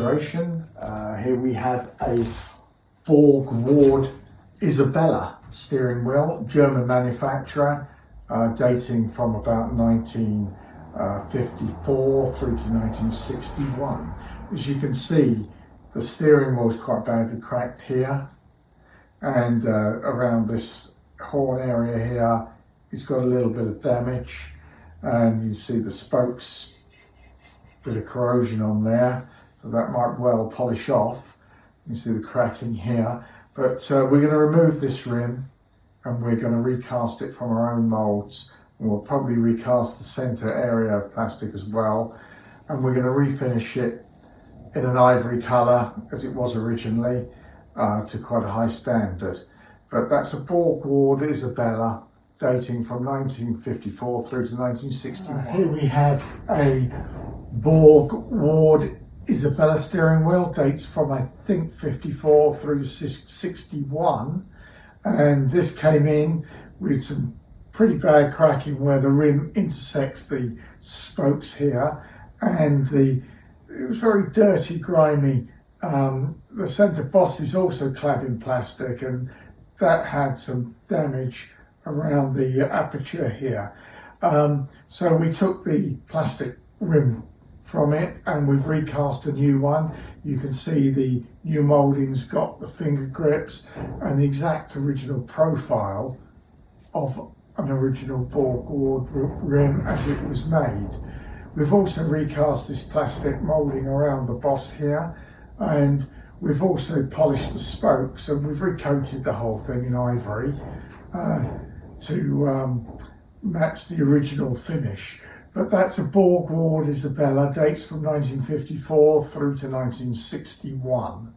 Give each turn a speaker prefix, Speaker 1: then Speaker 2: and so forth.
Speaker 1: restoration. Here we have a Borgward Isabella steering wheel, German manufacturer, dating from about 1954 through to 1961. As you can see, the steering wheel is quite badly cracked here, and around this horn area here, it's got a little bit of damage, and you see the spokes, bit of corrosion on there, so that might well polish off. You see the cracking here, but we're going to remove this rim and we're going to recast it from our own moulds, and we'll probably recast the center area of plastic as well, and we're going to refinish it in an ivory color as it was originally, to quite a high standard. But that's a Borgward Isabella dating from 1954 through to 1961. Here we have a Borgward Isabella steering wheel, dates from I think 54 through to 61, and this came in with some pretty bad cracking where the rim intersects the spokes here, and it was very dirty, grimy. The centre boss is also clad in plastic, and that had some damage around the aperture here. So we took the plastic rim from it and we've recast a new one. You can see the new moulding's got the finger grips and the exact original profile of an original Borgward rim as it was made. We've also recast this plastic moulding around the boss here, and we've also polished the spokes, and we've recoated the whole thing in ivory to match the original finish. But that's a Borgward Isabella, dates from 1954 through to 1961.